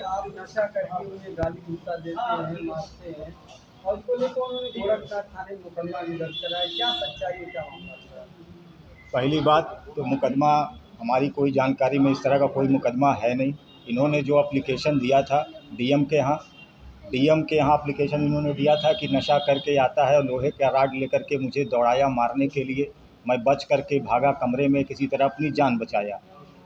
आप नशा करके उन्हें गाली गलौज देते हैं, मारते हैं और उसको लेकर उन्होंने गोरखनाथ थाने में मुकदमा भी दर्ज कराया, क्या सच्चाई है, क्या मामला है? पहली बात तो मुकदमा हमारी कोई जानकारी में इस तरह का कोई मुकदमा है नहीं। इन्होंने जो एप्लीकेशन दिया था डीएम के यहाँ एप्लीकेशन इन्होंने दिया था कि नशा करके आता है और लोहे का रॉड लेकर के मुझे दौड़ाया मारने के लिए। मैं बच करके भागा कमरे में, किसी तरह अपनी जान बचाया।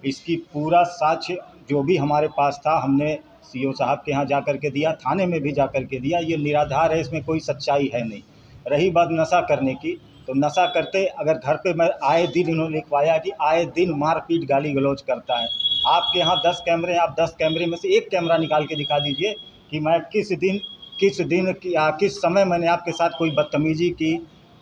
इसकी पूरा साक्ष्य जो भी हमारे पास था हमने सीओ साहब के यहाँ जा कर के दिया, थाने में भी जा कर के दिया। ये निराधार है, इसमें कोई सच्चाई है नहीं। रही बात नशा करने की, तो नशा करते अगर घर पे मैं आए दिन इन्होंने लिखवाया कि आए दिन मारपीट गाली गलौज करता है। आपके यहाँ 10 कैमरे हैं, आप 10 कैमरे में से एक कैमरा निकाल के दिखा दीजिए कि मैं किस दिन या किस समय मैंने आपके साथ कोई बदतमीजी की,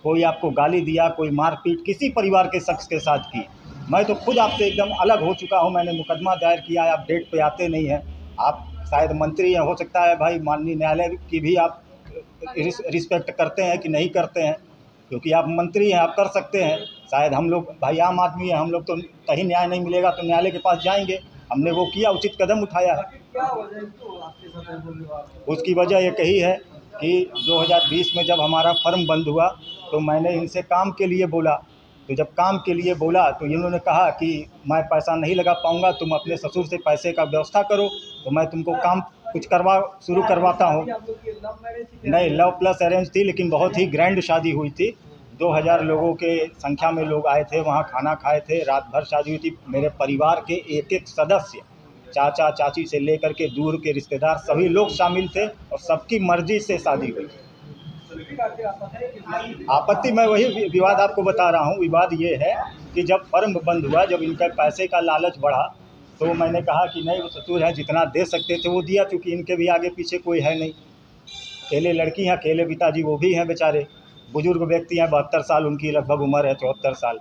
कोई आपको गाली दिया, कोई मारपीट किसी परिवार के शख्स के साथ की। मैं तो खुद आपसे एकदम अलग हो चुका हूँ। मैंने मुकदमा दायर किया है, आप डेट पे आते नहीं हैं। आप शायद मंत्री हैं, हो सकता है भाई माननीय न्यायालय की भी आप रिस्पेक्ट करते हैं कि नहीं करते हैं, क्योंकि आप मंत्री हैं, आप कर सकते हैं। शायद हम लोग भाई आम आदमी हैं, हम लोग तो कहीं न्याय नहीं मिलेगा तो न्यायालय के पास जाएंगे। हमने वो किया, उचित कदम उठाया है। क्या वजह है, क्यों आपके साथ ऐसा व्यवहार हुआ? उसकी वजह एक ही है कि 2020 में जब हमारा फर्म बंद हुआ तो मैंने इनसे काम के लिए बोला। तो जब काम के लिए बोला तो इन्होंने कहा कि मैं पैसा नहीं लगा पाऊंगा, तुम अपने ससुर से पैसे का व्यवस्था करो तो मैं तुमको काम कुछ शुरू करवाता हूँ। आप लोग की लव मैरिज थी क्या? नहीं, लव प्लस अरेंज थी, लेकिन बहुत ही ग्रैंड शादी हुई थी। 2000 लोगों के संख्या में लोग आए थे, वहाँ खाना खाए थे, रात भर शादी हुई थी। मेरे परिवार के एक सदस्य, चाचा चाची से लेकर के दूर के रिश्तेदार सभी लोग शामिल थे और सबकी मर्जी से शादी हुई। आपत्ति मैं वही विवाद आपको बता रहा हूँ। विवाद ये है कि जब फर्म बंद हुआ, जब इनका पैसे का लालच बढ़ा, तो मैंने कहा कि नहीं, वो ससुर हैं, जितना दे सकते थे वो दिया, क्योंकि इनके भी आगे पीछे कोई है नहीं। अकेले लड़की हैं, अकेले पिताजी वो भी हैं बेचारे, बुजुर्ग व्यक्ति हैं, 72 साल उनकी लगभग उम्र है, 74 साल।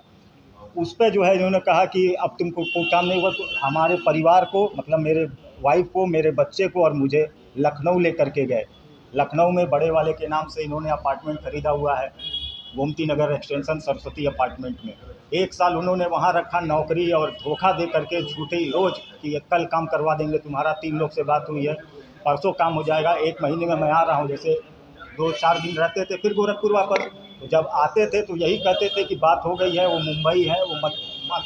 उस पे जो है इन्होंने कहा कि अब तुमको कोई काम नहीं हुआ। तो हमारे परिवार को, मतलब मेरे वाइफ को, मेरे बच्चे को और मुझे लखनऊ लेकर के गए। लखनऊ में बड़े वाले के नाम से इन्होंने अपार्टमेंट खरीदा हुआ है, गोमती नगर एक्सटेंशन सरस्वती अपार्टमेंट में। 1 साल उन्होंने वहाँ रखा नौकरी, और धोखा दे करके झूठे ही रोज़ कि कल काम करवा देंगे तुम्हारा, 3 लोग से बात हुई है, परसों काम हो जाएगा, 1 महीने में मैं आ रहा हूँ। जैसे 2-4 दिन रहते थे, फिर गोरखपुर वापस। तो जब आते थे तो यही कहते थे कि बात हो गई है, वो मुंबई है, वो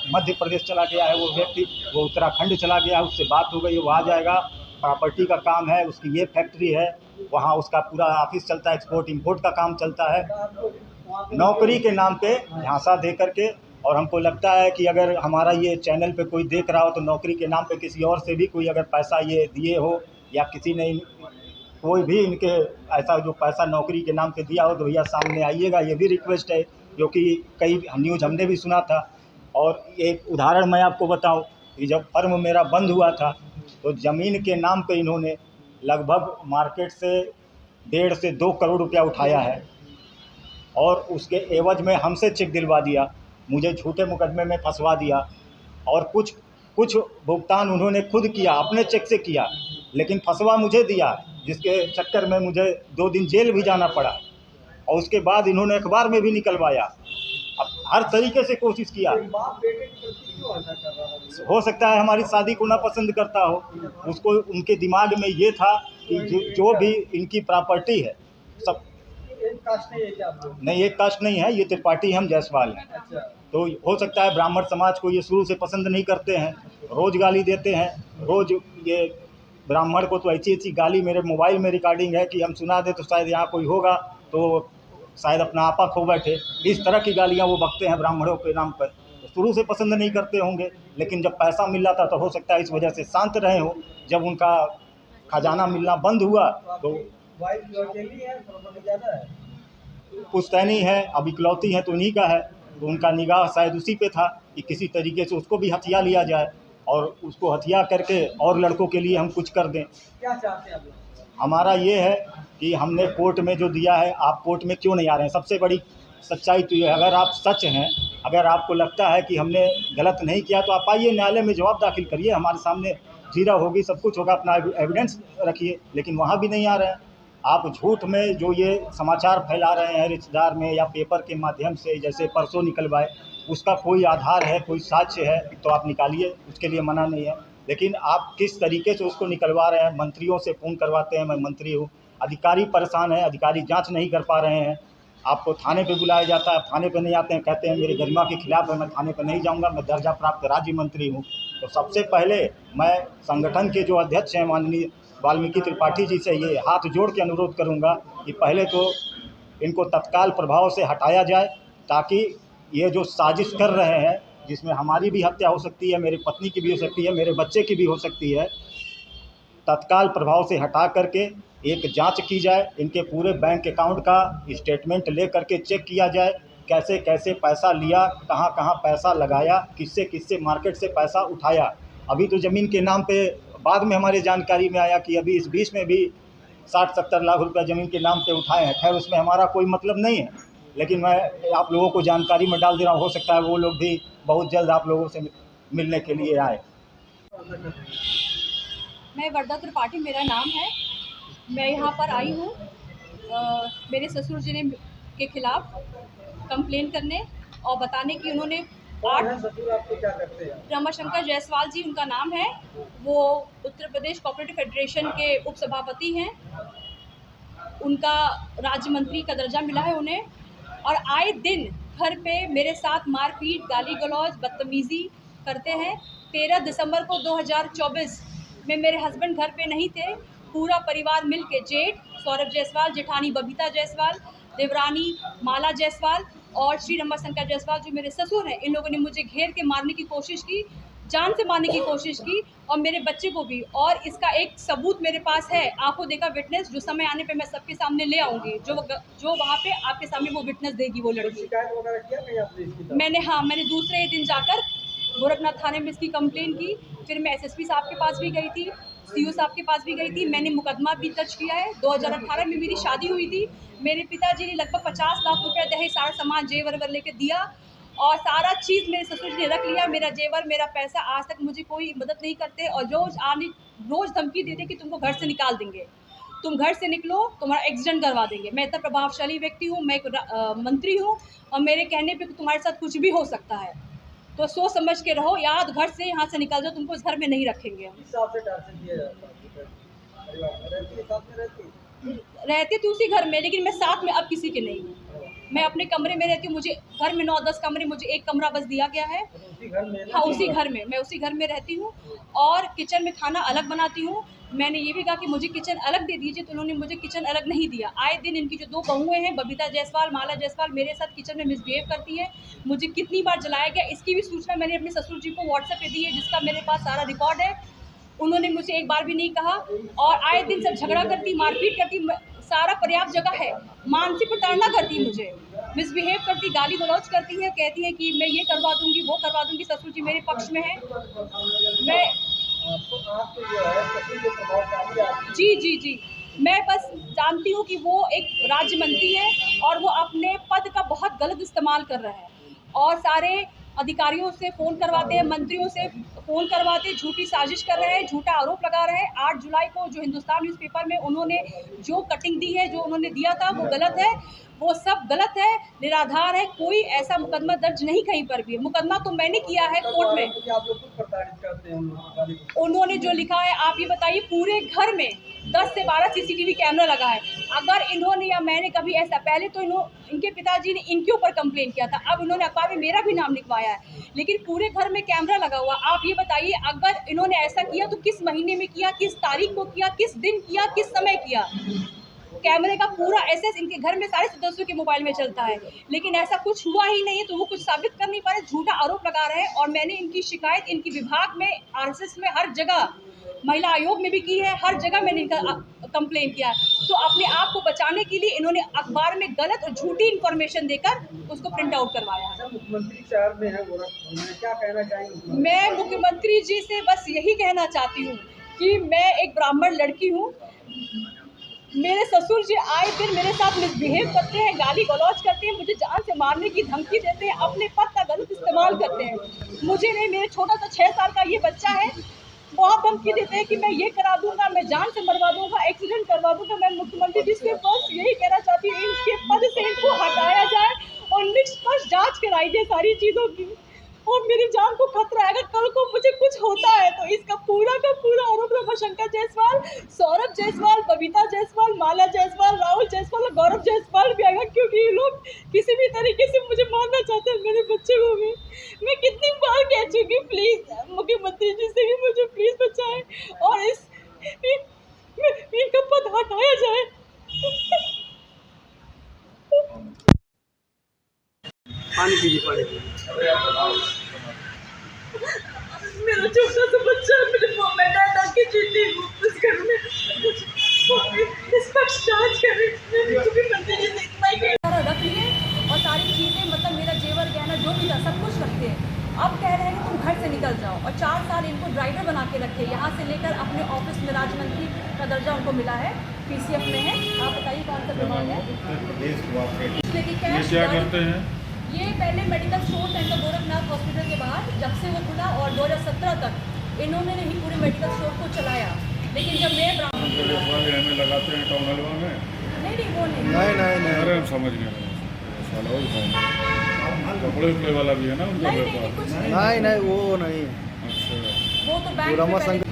मध्य प्रदेश चला गया है, वो व्यक्ति वो उत्तराखंड चला गया है, उससे बात हो गई है, वो आ जाएगा, प्रॉपर्टी का काम है, उसकी ये फैक्ट्री है, वहाँ उसका पूरा ऑफिस चलता है, एक्सपोर्ट इंपोर्ट का काम चलता है। नौकरी के नाम पे झांसा दे करके। और हमको लगता है कि अगर हमारा ये चैनल पे कोई देख रहा हो तो नौकरी के नाम पे किसी और से भी कोई अगर पैसा ये दिए हो, या किसी ने कोई भी इनके ऐसा जो पैसा नौकरी के नाम पे दिया हो, तो भैया सामने आइएगा, ये भी रिक्वेस्ट है, क्योंकि कई न्यूज़ हमने भी सुना था। और एक उदाहरण मैं आपको बताऊं कि जब फर्म मेरा बंद हुआ था तो ज़मीन के नाम पे इन्होंने लगभग मार्केट से 1.5 से 2 करोड़ रुपया उठाया है, और उसके एवज में हमसे चेक दिलवा दिया, मुझे झूठे मुकदमे में फंसवा दिया। और कुछ कुछ भुगतान उन्होंने खुद किया, अपने चेक से किया, लेकिन फंसवा मुझे दिया, जिसके चक्कर में मुझे 2 दिन जेल भी जाना पड़ा। और उसके बाद इन्होंने अखबार में भी निकलवाया। अब हर तरीके से कोशिश किया। बाप बेटे के प्रति क्यों ऐसा कर रहा है? हो सकता है हमारी शादी को ना पसंद करता हो, उसको उनके दिमाग में ये था कि जो भी इनकी प्रॉपर्टी है सब। एक कास्ट नहीं है क्या आप लोग? नहीं, एक कास्ट नहीं है, ये त्रिपाठी हम जायसवाल हैं। अच्छा, तो हो सकता है ब्राह्मण समाज को ये शुरू से पसंद नहीं करते हैं, रोज़ गाली देते हैं। रोज़ ये ब्राह्मण को तो ऐसी ऐसी गाली, मेरे मोबाइल में रिकॉर्डिंग है कि हम सुना दें तो शायद यहाँ कोई होगा तो शायद अपना आपा खो बैठे। इस तरह की गालियाँ वो बकते हैं ब्राह्मणों के नाम पर। तो शुरू से पसंद नहीं करते होंगे, लेकिन जब पैसा मिल रहा था तो हो सकता है इस वजह से शांत रहे हो। जब उनका खजाना मिलना बंद हुआ तो वाइफ जो अकेली है, प्रॉपर्टी ज़्यादा है? पुश्तैनी है, अब इकलौती है तो उन्हीं का है। तो उनका निगाह शायद उसी पे था कि किसी तरीके से उसको भी हथिया लिया जाए, और उसको हथिया करके और लड़कों के लिए हम कुछ कर दें। क्या चाहते हैं आप लोग? हमारा ये है कि हमने कोर्ट में जो दिया है, आप कोर्ट में क्यों नहीं आ रहे हैं? सबसे बड़ी सच्चाई तो ये है, अगर आप सच हैं, अगर आपको लगता है कि हमने गलत नहीं किया, तो आप आइए न्यायालय में जवाब दाखिल करिए, हमारे सामने जीरा होगी, सब कुछ होगा, अपना एविडेंस रखिए। लेकिन वहाँ भी नहीं आ रहे हैं। आप झूठ में जो ये समाचार फैला रहे हैं रिश्तेदार में या पेपर के माध्यम से, जैसे परसों निकलवाए, उसका कोई आधार है, कोई साक्ष्य है तो आप निकालिए, उसके लिए मना नहीं है। लेकिन आप किस तरीके से उसको निकलवा रहे हैं। मंत्रियों से फ़ोन करवाते हैं, मैं मंत्री हूँ, अधिकारी परेशान हैं, अधिकारी जांच नहीं कर पा रहे हैं। आपको थाने पे बुलाया जाता है, थाने पे नहीं आते हैं, कहते हैं मेरी गरिमा के खिलाफ है, मैं थाने पे नहीं जाऊंगा, मैं दर्जा प्राप्त राज्य मंत्री हूँ। तो सबसे पहले मैं संगठन के जो अध्यक्ष हैं माननीय वाल्मीकि त्रिपाठी जी से ये हाथ जोड़ के अनुरोध करूँगा कि पहले तो इनको तत्काल प्रभाव से हटाया जाए, ताकि ये जो साजिश कर रहे हैं, जिसमें हमारी भी हत्या हो सकती है, मेरी पत्नी की भी हो सकती है, मेरे बच्चे की भी हो सकती है, तत्काल प्रभाव से हटा करके एक जांच की जाए। इनके पूरे बैंक अकाउंट का स्टेटमेंट ले करके चेक किया जाए, कैसे कैसे पैसा लिया, कहाँ कहाँ पैसा लगाया, किससे किससे मार्केट से पैसा उठाया। अभी तो ज़मीन के नाम पे बाद में हमारे जानकारी में आया कि अभी इस बीच में भी 60-70 लाख रुपया ज़मीन के नाम पे उठाए हैं। खैर उसमें हमारा कोई मतलब नहीं है, लेकिन मैं आप लोगों को जानकारी में डाल दे रहा हूँ, हो सकता है वो लोग भी बहुत जल्द आप लोगों से मिलने के लिए आए। मैं वर्दा त्रिपाठी मेरा नाम है। मैं यहाँ पर आई हूँ मेरे ससुर जी ने के खिलाफ कंप्लेन करने और बताने कि उन्होंने कौन है ससुर आपके, क्या करते हैं? रमाशंकर जायसवाल जी उनका नाम है। वो उत्तर प्रदेश कोऑपरेटिव फेडरेशन के उप सभापति हैं। उनका राज्य मंत्री का दर्जा मिला है उन्हें, और आए दिन घर पे मेरे साथ मारपीट, गाली गलौज, बदतमीज़ी करते हैं। 13 दिसंबर को 2024 में मेरे हस्बैंड घर पे नहीं थे। पूरा परिवार मिल के, जेठ सौरभ जायसवाल, जेठानी बबीता जायसवाल, देवरानी माला जायसवाल और श्री रमाशंकर जायसवाल जो मेरे ससुर हैं, इन लोगों ने मुझे घेर के मारने की कोशिश की, जान से मारने की कोशिश की, और मेरे बच्चे को भी। और इसका एक सबूत मेरे पास है, आंखों देखा विटनेस, जो समय आने पे मैं सबके सामने ले आऊँगी। जो वहाँ पे आपके सामने वो विटनेस देगी वो लड़की। शिकायत वगैरह किया नहीं आपने इसकी तरफ? मैंने दूसरे दिन जाकर गोरखनाथ थाने में इसकी कंप्लेन की। फिर मैं एसएसपी साहब के पास भी गई थी, सीओ साहब के पास भी गई थी। मैंने मुकदमा भी दर्ज किया है। 2018 में मेरी शादी हुई थी। मेरे पिताजी ने लगभग 50 लाख रुपए दहेज, सारा सामान जेवर वर लेके दिया, और सारा चीज़ मेरे ससुर जी ने रख लिया। मेरा जेवर, मेरा पैसा, आज तक मुझे कोई मदद नहीं करते, और रोज़ धमकी देते कि तुमको घर से निकाल देंगे, तुम घर से निकलो, तुम्हारा एक्सीडेंट करवा देंगे। मैं इतना प्रभावशाली व्यक्ति हूँ, मैं एक मंत्री हूँ, और मेरे कहने पे तुम्हारे साथ कुछ भी हो सकता है, तो सोच समझ के रहो, याद घर से यहाँ से निकल जाओ, तुमको इस घर में नहीं रखेंगे हम। किस हिसाब से टार्चर किया जाता है? परिवार में रहती है, साथ में रहती है? रहती तो उसी घर में, लेकिन मैं साथ में अब किसी के नहीं हूँ। मैं अपने कमरे में रहती हूँ। मुझे घर में 9-10 कमरे, मुझे एक कमरा बस दिया गया है। उसी घर में? हाँ, उसी घर में, मैं उसी घर में रहती हूँ, और किचन में खाना अलग बनाती हूँ। मैंने ये भी कहा कि मुझे किचन अलग दे दीजिए, तो उन्होंने मुझे किचन अलग नहीं दिया। आए दिन इनकी जो 2 बहुएँ हैं, बबीता जायसवाल, माला जायसवाल, मेरे साथ किचन में मिसबिहेव करती है। मुझे कितनी बार जलाया गया, इसकी भी सूचना मैंने अपने ससुर जी को व्हाट्सएप पे दी है, जिसका मेरे पास सारा रिकॉर्ड है। उन्होंने मुझे एक बार भी नहीं कहा, और आए दिन सब झगड़ा करती, मारपीट करती, सारा पर्याप्त जगह है। मानसिक प्रताड़ना करती, मुझे मिसबिहेव करती, गाली गलौज करती है, कहती है कि मैं ये करवा दूंगी, वो करवा दूंगी। ससुर जी मेरे पक्ष में है। मैं आपको जो है ससुर जो प्रभावशाली आदमी, जी, मैं बस जानती हूँ कि वो एक राज्य मंत्री है, और वो अपने पद का बहुत गलत इस्तेमाल कर रहे हैं, और सारे अधिकारियों से फ़ोन करवाते हैं, मंत्रियों से फ़ोन करवाते, झूठी साजिश कर रहे हैं, झूठा आरोप लगा रहे हैं। 8 जुलाई को जो हिंदुस्तान न्यूज़पेपर में उन्होंने जो कटिंग दी है, जो उन्होंने दिया था, वो गलत है, वो सब गलत है, निराधार है। कोई ऐसा मुकदमा दर्ज नहीं कहीं पर भी। मुकदमा तो मैंने किया है कोर्ट में। आप लोग खुद प्रताड़ित करते हैं उन लोगों को? उन्होंने जो लिखा है, आप ये बताइए, पूरे घर में 10 से 12 सीसीटीवी कैमरा लगा है। अगर इन्होंने या मैंने कभी ऐसा, पहले तो इनके पिताजी ने इनके ऊपर कंप्लेन किया था, अब इन्होंने अखबार में मेरा भी नाम लिखवाया है, लेकिन पूरे घर में कैमरा लगा हुआ। आप ये बताइए, अगर इन्होंने ऐसा किया तो किस महीने में किया, किस तारीख को किया, किस दिन किया, किस समय किया? कैमरे का पूरा एक्सेस इनके घर में सारे सदस्यों के मोबाइल में चलता है, लेकिन ऐसा कुछ हुआ ही नहीं है, तो वो कुछ साबित कर नहीं पा रहे, झूठा आरोप लगा रहे हैं। और मैंने इनकी शिकायत इनकी विभाग में, आरएसएस में, हर जगह, महिला आयोग में भी की है, हर जगह मैंने इनका कंप्लेन किया है। तो अपने आप को बचाने के लिए इन्होंने अखबार में गलत और झूठी इन्फॉर्मेशन देकर उसको प्रिंट आउट करवाया है। मुख्यमंत्री शहर में है गोरखपुर में, क्या कहना चाहेंगे? मैं मुख्यमंत्री जी से बस यही कहना चाहती हूँ कि मैं एक ब्राह्मण लड़की हूँ। मेरे ससुर जी आए दिन मेरे साथ मिसबिहेव करते हैं, गाली गलौज करते हैं, मुझे जान से मारने की धमकी देते हैं, अपने पद का गलत इस्तेमाल करते हैं। मुझे नहीं, मेरे छोटा सा 6 साल का ये बच्चा है, बहुत धमकी देते हैं कि मैं ये करा दूंगा, मैं जान से मरवा दूंगा, एक्सीडेंट करवा दूंगा। मैं मुख्यमंत्री जी से बस यही कहना चाहती हूँ, इनके पद से इनको हटाया जाए और निष्पक्ष जाँच कराई जाए सारी चीज़ों की, और मेरी जान को खतरा है। अगर कल को मुझे कुछ होता है तो इसका पूरा का पूरा आरोप रमाशंकर जायसवाल, सौरभ जायसवाल, बबीता जायसवाल, माला जायसवाल, राहुल जायसवाल और गौरव जायसवाल भी आएगा, क्योंकि ये लोग किसी भी तरीके से मुझे मारना चाहते हैं, मेरे बच्चे को भी। मैं कितनी बार कह चुकी, प्लीज़ मुख्यमंत्री जी से ही मुझे प्लीज़ बचाएं और इनका पद हटाया जाए। पानी पीजिए, पानी पीजिए। मेरा छोटा सा बच्चा है, मेरे मैं दादा की चिट्ठी उस घर में इस पर जांच करें। मुख्यमंत्री जी से इतना ही रख लिए और सारी चीज़ें, मतलब मेरा जेवर गहना जो भी था सब कुछ रखते हैं। अब कह रहे हैं कि तुम घर से निकल जाओ, और 4 साल इनको ड्राइवर बना के रखे, यहाँ से लेकर अपने ऑफिस में राज्य मंत्री का दर्जा उनको मिला है, PCF में है। आप बताइए कौन सा विभाग है? क्या करते हैं? ये पहले medical store centre Gorakhnath hospital के बाहर जब से वो खुला और 2017 तक इन्होंने ही पूरे मेडिकल स्टोर को चलाया। लेकिन जब मैं हमें लगाते हैं टाउन हलवा में। नहीं वो नहीं अरे हम समझ गए, साला वही कपड़े उपड़े वाला भी है ना उनका व्यापार। कुछ नहीं वो नहीं। अच्छा, वो तो बैंक में पहले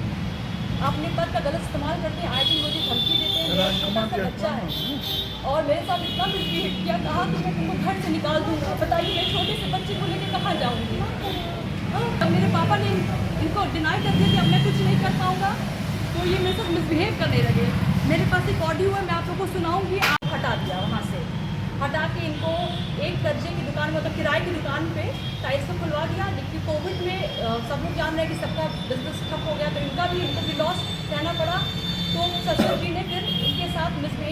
अपने पद का गलत इस्तेमाल करते हैं, आई थिंक मुझे धमकी देते हैं। मेरा छोटा सा बच्चा है और मेरे साथ इतना मिसबिहेव किया, कहा कि मैं तुमको घर से निकाल दूँगा। बताइए मैं छोटे से बच्चे को लेकर कहाँ जाऊँगी? अब मेरे पापा ने इनको डिनाई कर दिया कि अब मैं कुछ नहीं कर पाऊँगा, तो ये मेरे साथ मिसबिहेव करने लगे। मेरे पास एक ऑडियो है, मैं आप लोगों को सुनाऊँगी। आप हटा दिया, वहाँ से हटा के इनको एक दर्जे की दुकान, मतलब किराए की दुकान पे टाइल्स को खुलवा दिया। लेकिन कोविड में सब लोग जान रहे हैं कि सबका बिजनेस ठप हो गया, तो इनको भी लॉस सहना पड़ा। तो ससुर जी ने फिर इनके साथ मिसबिहेव